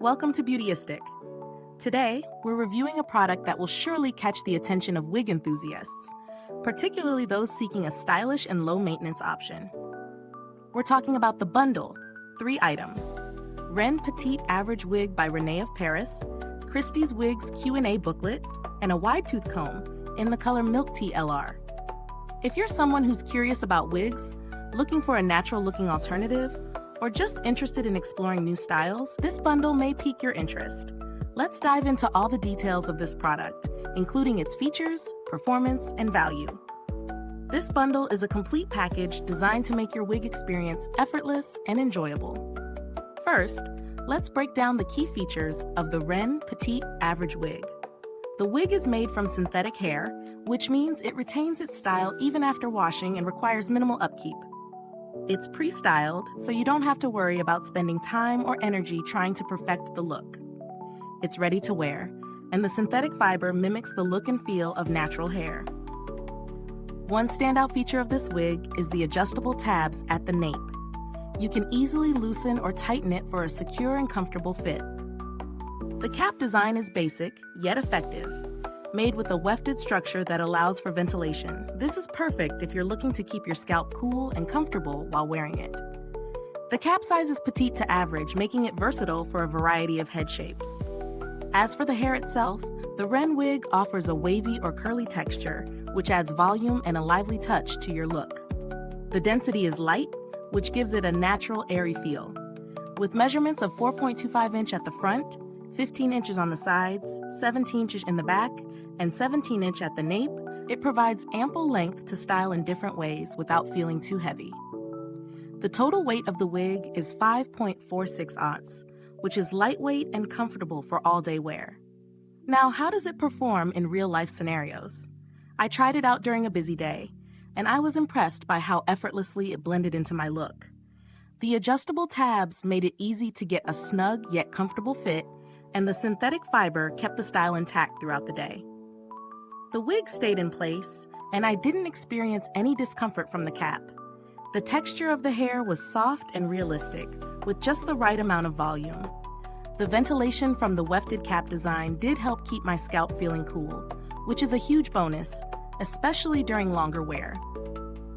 Welcome to Beautyistic. Today, we're reviewing a product that will surely catch the attention of wig enthusiasts, particularly those seeking a stylish and low-maintenance option. We're talking about the bundle, 3 items: Wren Petite Average Wig by Rene of Paris, Christy's Wigs Q&A booklet, and a wide-tooth comb in the color Milk Tea LR. If you're someone who's curious about wigs, looking for a natural-looking alternative, or just interested in exploring new styles, this bundle may pique your interest. Let's dive into all the details of this product, including its features, performance, and value. This bundle is a complete package designed to make your wig experience effortless and enjoyable. First, let's break down the key features of the Wren Petite Average Wig. The wig is made from synthetic hair, which means it retains its style even after washing and requires minimal upkeep. It's pre-styled, so you don't have to worry about spending time or energy trying to perfect the look. It's ready to wear, and the synthetic fiber mimics the look and feel of natural hair. One standout feature of this wig is the adjustable tabs at the nape. You can easily loosen or tighten it for a secure and comfortable fit. The cap design is basic, yet effective, made with a wefted structure that allows for ventilation. This is perfect if you're looking to keep your scalp cool and comfortable while wearing it. The cap size is petite to average, making it versatile for a variety of head shapes. As for the hair itself, the Wren wig offers a wavy or curly texture, which adds volume and a lively touch to your look. The density is light, which gives it a natural, airy feel. With measurements of 4.25 inch at the front, 15 inches on the sides, 17 inches in the back, and 17 inch at the nape, it provides ample length to style in different ways without feeling too heavy. The total weight of the wig is 5.46 ounces, which is lightweight and comfortable for all-day wear. Now, how does it perform in real-life scenarios? I tried it out during a busy day, and I was impressed by how effortlessly it blended into my look. The adjustable tabs made it easy to get a snug yet comfortable fit, and the synthetic fiber kept the style intact throughout the day. The wig stayed in place, and I didn't experience any discomfort from the cap. The texture of the hair was soft and realistic, with just the right amount of volume. The ventilation from the wefted cap design did help keep my scalp feeling cool, which is a huge bonus, especially during longer wear.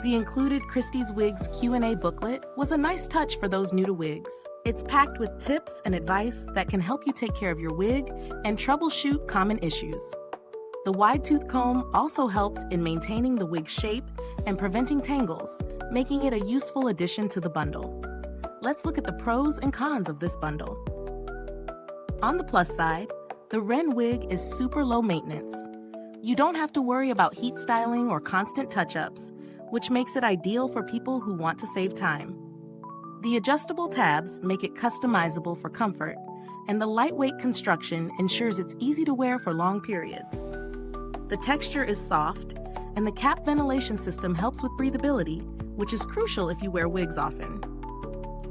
The included Christy's Wigs Q&A booklet was a nice touch for those new to wigs. It's packed with tips and advice that can help you take care of your wig and troubleshoot common issues. The wide-tooth comb also helped in maintaining the wig's shape and preventing tangles, making it a useful addition to the bundle. Let's look at the pros and cons of this bundle. On the plus side, the Wren wig is super low maintenance. You don't have to worry about heat styling or constant touch-ups, which makes it ideal for people who want to save time. The adjustable tabs make it customizable for comfort, and the lightweight construction ensures it's easy to wear for long periods. The texture is soft, and the cap ventilation system helps with breathability, which is crucial if you wear wigs often.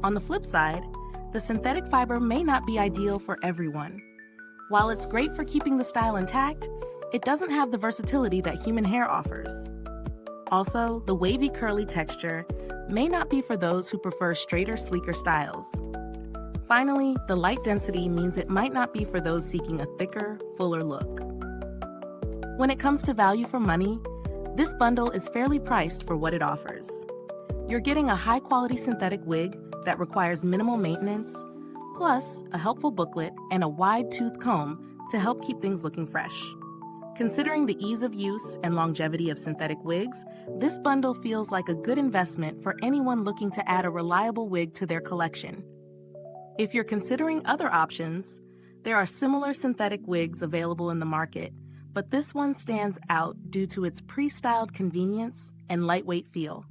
On the flip side, the synthetic fiber may not be ideal for everyone. While it's great for keeping the style intact, it doesn't have the versatility that human hair offers. Also, the wavy curly texture may not be for those who prefer straighter, sleeker styles. Finally, the light density means it might not be for those seeking a thicker, fuller look. When it comes to value for money, this bundle is fairly priced for what it offers. You're getting a high-quality synthetic wig that requires minimal maintenance, plus a helpful booklet and a wide-tooth comb to help keep things looking fresh. Considering the ease of use and longevity of synthetic wigs, this bundle feels like a good investment for anyone looking to add a reliable wig to their collection. If you're considering other options, there are similar synthetic wigs available in the market, but this one stands out due to its pre-styled convenience and lightweight feel.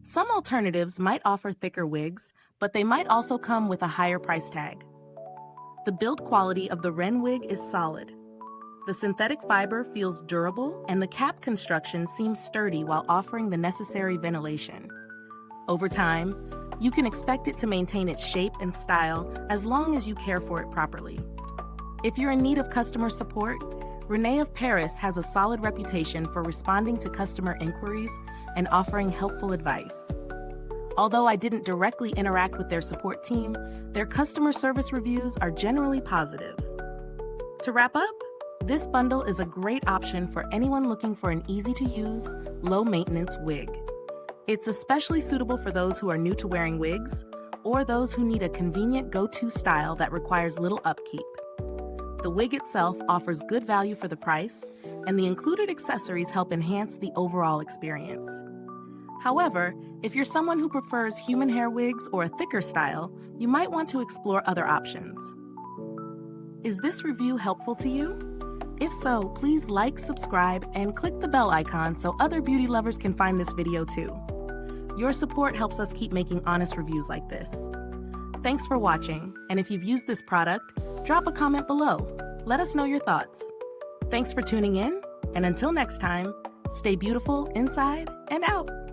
Some alternatives might offer thicker wigs, but they might also come with a higher price tag. The build quality of the Wren wig is solid. The synthetic fiber feels durable, and the cap construction seems sturdy while offering the necessary ventilation. Over time, you can expect it to maintain its shape and style as long as you care for it properly. If you're in need of customer support, Rene of Paris has a solid reputation for responding to customer inquiries and offering helpful advice. Although I didn't directly interact with their support team, their customer service reviews are generally positive. To wrap up, this bundle is a great option for anyone looking for an easy-to-use, low-maintenance wig. It's especially suitable for those who are new to wearing wigs or those who need a convenient go-to style that requires little upkeep. The wig itself offers good value for the price, and the included accessories help enhance the overall experience. However, if you're someone who prefers human hair wigs or a thicker style, you might want to explore other options. Is this review helpful to you? If so, please like, subscribe, and click the bell icon so other beauty lovers can find this video too. Your support helps us keep making honest reviews like this. Thanks for watching, and if you've used this product, drop a comment below. Let us know your thoughts. Thanks for tuning in, and until next time, stay beautiful inside and out.